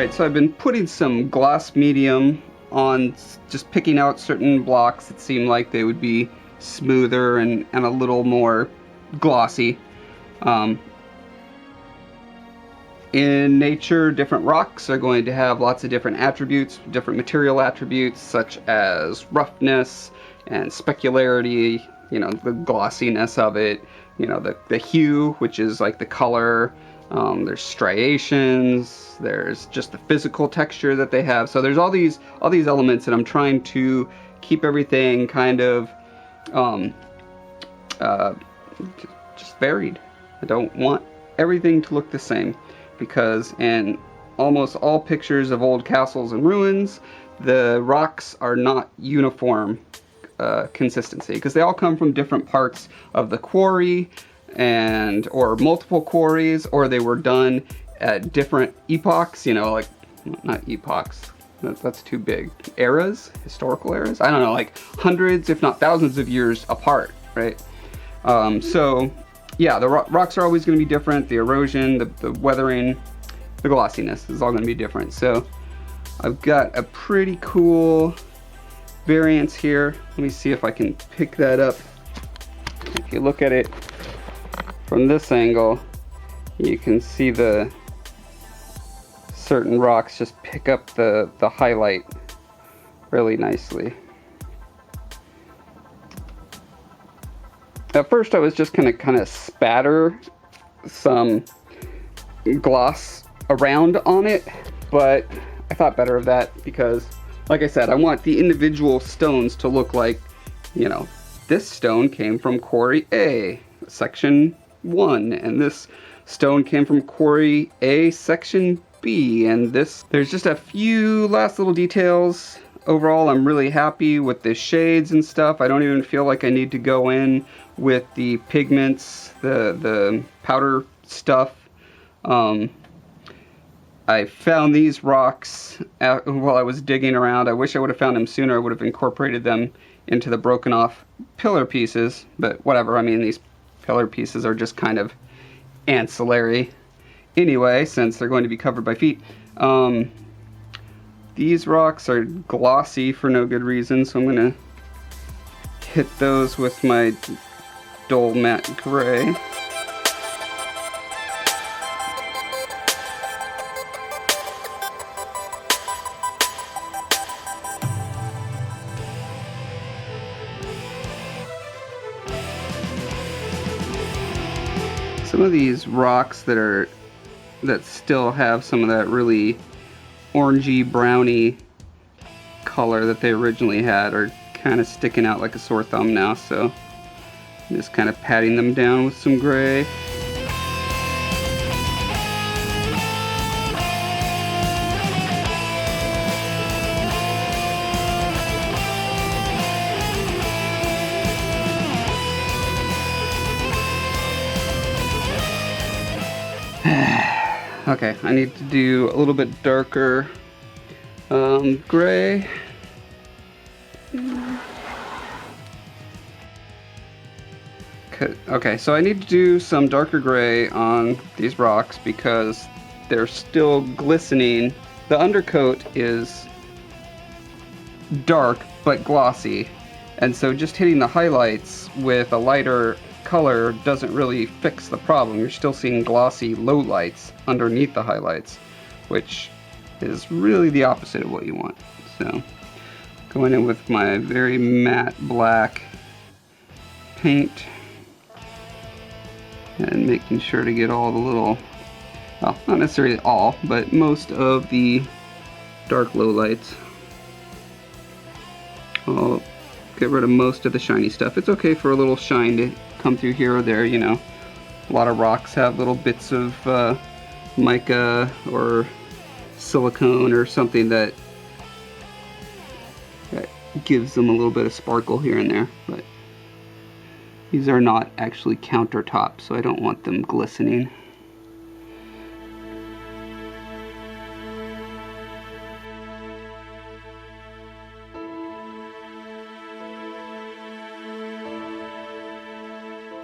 Alright, so I've been putting some gloss medium on, just picking out certain blocks that seem like they would be smoother and a little more glossy. In nature, different rocks are going to have lots of different attributes, different material attributes, such as roughness and specularity, you know, the glossiness of it, you know, the hue, which is like the color. There's striations, there's just the physical texture that they have. So there's all these elements, and I'm trying to keep everything kind of just varied. I don't want everything to look the same, because in almost all pictures of old castles and ruins, the rocks are not uniform consistency, because they all come from different parts of the quarry, or multiple quarries, or they were done at different epochs, you know, like, not epochs, that's too big, eras, historical eras, I don't know, like hundreds if not thousands of years apart, right? So yeah, the rocks are always going to be different. The erosion, the weathering, the glossiness is all going to be different. So I've got a pretty cool variance here. Let me see if I can pick that up. If you look at it from this angle, you can see the certain rocks just pick up the highlight really nicely. At first I was just gonna kind of spatter some gloss around on it, but I thought better of that, because like I said, I want the individual stones to look like, you know, this stone came from quarry A, section 1, and this stone came from quarry A, section B, and this, there's just a few last little details. Overall, I'm really happy with the shades and stuff. I don't even feel like I need to go in with the pigments, the powder stuff. I found these rocks while I was digging around. I wish I would have found them sooner. I would have incorporated them into the broken off pillar pieces, but whatever. I mean, these pillar pieces are just kind of ancillary anyway, since they're going to be covered by feet. These rocks are glossy for no good reason, so I'm going to hit those with my dull matte gray. Some of these rocks that still have some of that really orangey browny color that they originally had are kind of sticking out like a sore thumb now, so I'm just kind of patting them down with some gray. Okay, I need to do a little bit darker gray. Okay, so I need to do some darker gray on these rocks because they're still glistening. The undercoat is dark but glossy, and so just hitting the highlights with a lighter color doesn't really fix the problem. You're still seeing glossy lowlights underneath the highlights, which is really the opposite of what you want. So going in with my very matte black paint and making sure to get all the little, well, not necessarily all, but most of the dark lowlights. I'll get rid of most of the shiny stuff. It's okay for a little shine to come through here or there, you know. A lot of rocks have little bits of mica or silicone or something that gives them a little bit of sparkle here and there, but these are not actually countertops, so I don't want them glistening.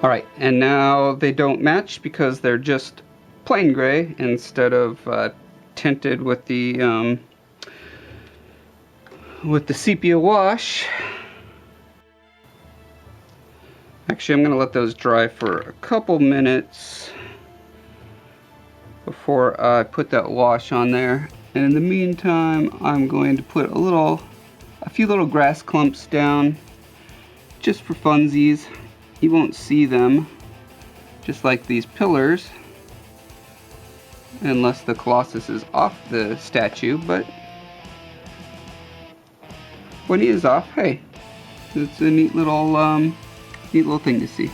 Alright, and now they don't match because they're just plain gray instead of tinted with the sepia wash. Actually, I'm going to let those dry for a couple minutes before I put that wash on there. And in the meantime, I'm going to put a few little grass clumps down just for funsies. You won't see them, just like these pillars, unless the Colossus is off the statue, but when he is off, hey, it's a neat little thing to see.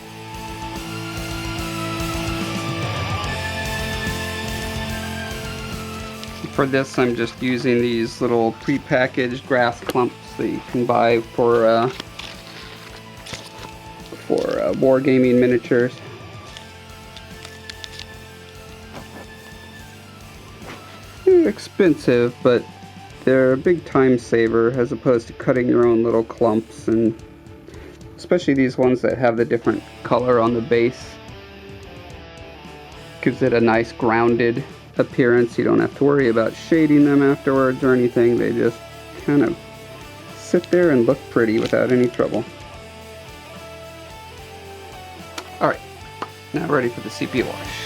For this, I'm just using these little pre-packaged grass clumps that you can buy for wargaming miniatures. They're expensive, but they're a big time saver as opposed to cutting your own little clumps, and especially these ones that have the different color on the base. Gives it a nice grounded appearance. You don't have to worry about shading them afterwards or anything. They just kind of sit there and look pretty without any trouble. Alright, now ready for the sepia wash.